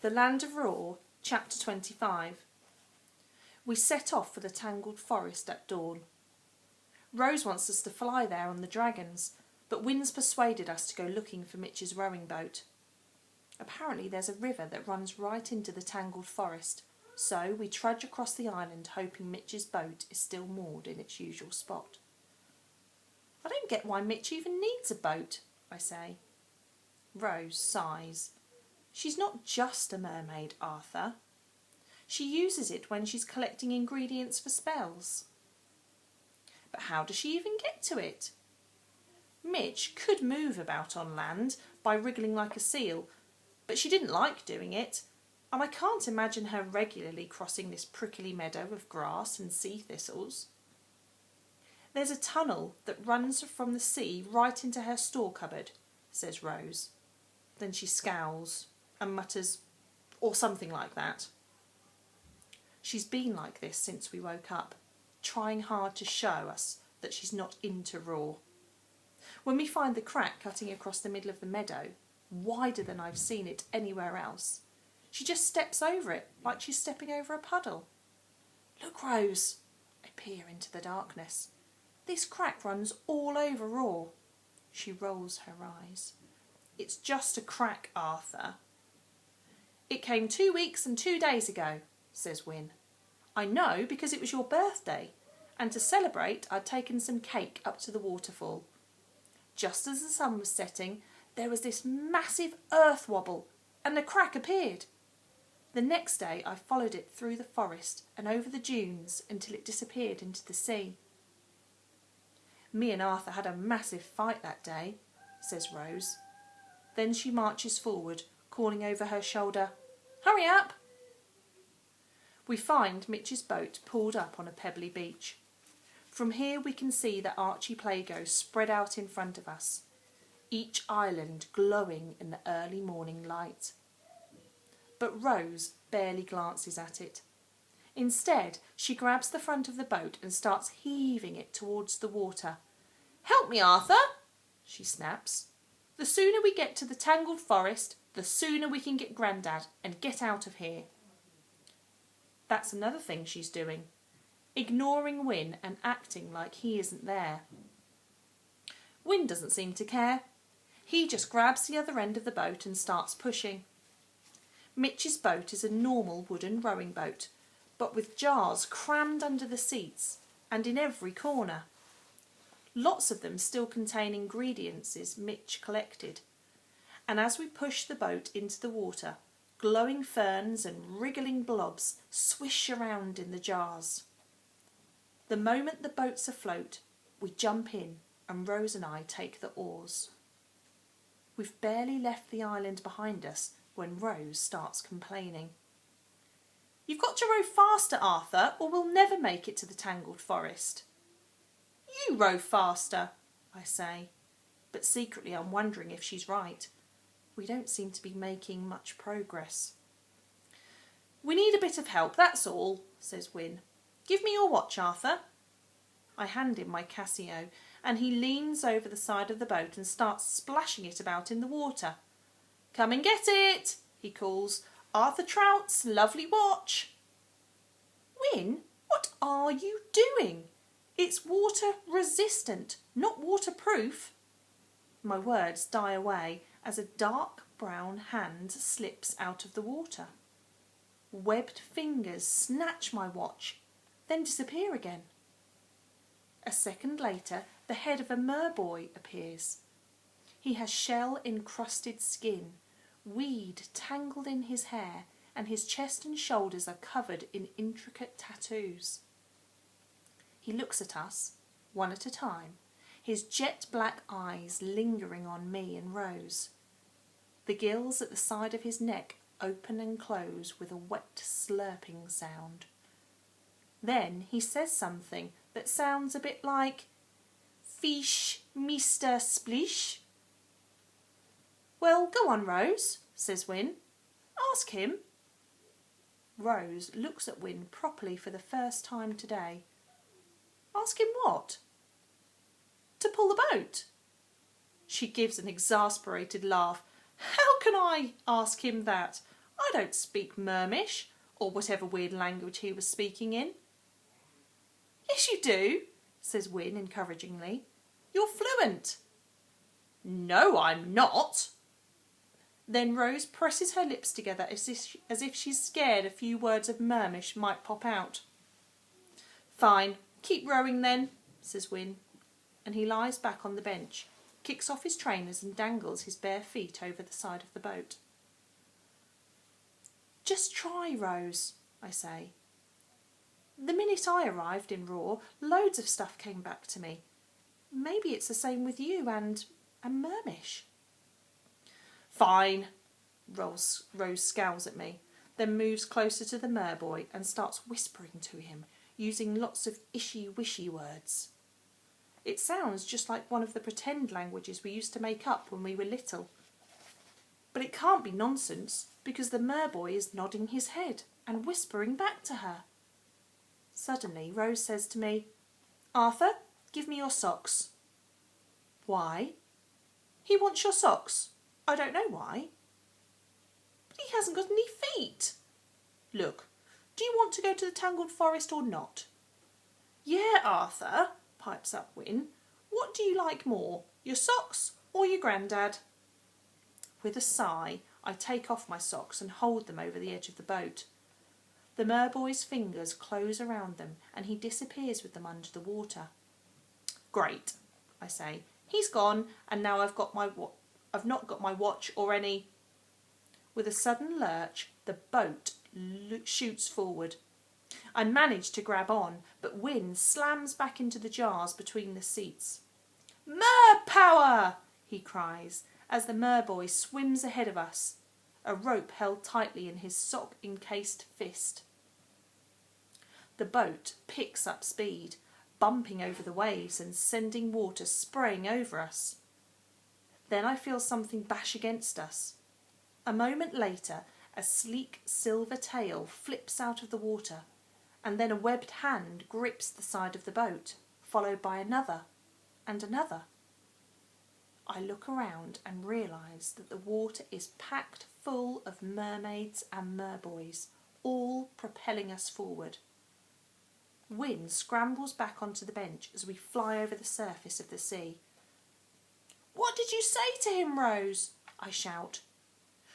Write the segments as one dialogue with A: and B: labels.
A: The Land of Roar, Chapter 25. We set off for the tangled forest at dawn. Rose wants us to fly there on the dragons, but Wyn's persuaded us to go looking for Mitch's rowing boat. Apparently there's a river that runs right into the tangled forest, so we trudge across the island hoping Mitch's boat is still moored in its usual spot. I don't get why Mitch even needs a boat, I say. Rose sighs. She's not just a mermaid, Arthur. She uses it when she's collecting ingredients for spells. But how does she even get to it? Mitch could move about on land by wriggling like a seal, but she didn't like doing it, and I can't imagine her regularly crossing this prickly meadow of grass and sea thistles. There's a tunnel that runs from the sea right into her store cupboard, says Rose. Then she scowls and mutters, or something like that. She's been like this since we woke up, trying hard to show us that she's not into Roar. When we find the crack cutting across the middle of the meadow, wider than I've seen it anywhere else, she just steps over it like she's stepping over a puddle. Look, Rose, I peer into the darkness. This crack runs all over Roar. She rolls her eyes. It's just a crack, Arthur. It came 2 weeks and 2 days ago, says Wyn. I know because it was your birthday, and to celebrate I'd taken some cake up to the waterfall. Just as the sun was setting, there was this massive earth wobble, and the crack appeared. The next day I followed it through the forest and over the dunes until it disappeared into the sea. Me and Arthur had a massive fight that day, says Rose. Then she marches forward, calling over her shoulder, Hurry up! We find Mitch's boat pulled up on a pebbly beach. From here we can see the Archie Plago spread out in front of us, each island glowing in the early morning light. But Rose barely glances at it. Instead, she grabs the front of the boat and starts heaving it towards the water. Help me, Arthur, she snaps. The sooner we get to the tangled forest, the sooner we can get Grandad and get out of here. That's another thing she's doing, ignoring Wyn and acting like he isn't there. Wyn doesn't seem to care. He just grabs the other end of the boat and starts pushing. Mitch's boat is a normal wooden rowing boat, but with jars crammed under the seats and in every corner. Lots of them still contain ingredients Mitch collected. And as we push the boat into the water, glowing ferns and wriggling blobs swish around in the jars. The moment the boat's afloat, we jump in and Rose and I take the oars. We've barely left the island behind us when Rose starts complaining. You've got to row faster, Arthur, or we'll never make it to the tangled forest. You row faster, I say, but secretly I'm wondering if she's right. We don't seem to be making much progress. We need a bit of help, that's all, says Wyn. Give me your watch, Arthur. I hand him my Casio, and he leans over the side of the boat and starts splashing it about in the water. Come and get it, he calls. Arthur Trout's lovely watch. Wyn, what are you doing? It's water resistant, not waterproof. My words die away as a dark brown hand slips out of the water. Webbed fingers snatch my watch, then disappear again. A second later, the head of a merboy appears. He has shell-encrusted skin, weed tangled in his hair, and his chest and shoulders are covered in intricate tattoos. He looks at us, one at a time, his jet-black eyes lingering on me and Rose. The gills at the side of his neck open and close with a wet slurping sound. Then he says something that sounds a bit like, Fish, Mr. Splish. Well, go on, Rose, says Wyn. Ask him. Rose looks at Wyn properly for the first time today. Ask him what? To pull the boat. She gives an exasperated laugh. How can I ask him that? I don't speak Mermish, or whatever weird language he was speaking in. Yes, you do, says Wyn encouragingly. You're fluent. No, I'm not. Then Rose presses her lips together as if she's scared a few words of Mermish might pop out. Fine, keep rowing then, says Wyn, and he lies back on the bench, kicks off his trainers and dangles his bare feet over the side of the boat. Just try, Rose, I say. The minute I arrived in Raw, loads of stuff came back to me. Maybe it's the same with you and Mermish. Fine, Rose scowls at me, then moves closer to the merboy and starts whispering to him, using lots of ishy-wishy words. It sounds just like one of the pretend languages we used to make up when we were little. But it can't be nonsense, because the merboy is nodding his head and whispering back to her. Suddenly, Rose says to me, Arthur, give me your socks. Why? He wants your socks. I don't know why. But he hasn't got any feet. Look, do you want to go to the Tangled Forest or not? Yeah, Arthur, pipes up Wyn. What do you like more, your socks or your grandad? With a sigh, I take off my socks and hold them over the edge of the boat. The merboy's fingers close around them and he disappears with them under the water. Great, I say. He's gone and now I've not got my watch or any... With a sudden lurch, the boat shoots forward. I manage to grab on, but Wyn slams back into the jars between the seats. Mer power! He cries, as the merboy swims ahead of us, a rope held tightly in his sock-encased fist. The boat picks up speed, bumping over the waves and sending water spraying over us. Then I feel something bash against us. A moment later, a sleek silver tail flips out of the water, and then a webbed hand grips the side of the boat, followed by another and another. I look around and realise that the water is packed full of mermaids and merboys, all propelling us forward. Wyn scrambles back onto the bench as we fly over the surface of the sea. What did you say to him, Rose? I shout.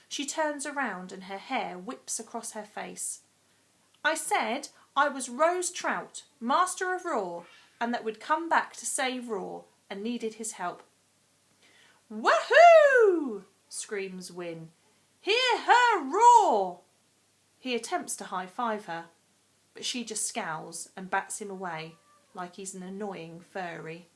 A: She turns around and her hair whips across her face. I said I was Rose Trout, Master of Raw, and that we'd come back to save Raw and needed his help. Wahoo! Screams Wyn. Hear her roar! He attempts to high-five her, but she just scowls and bats him away like he's an annoying furry.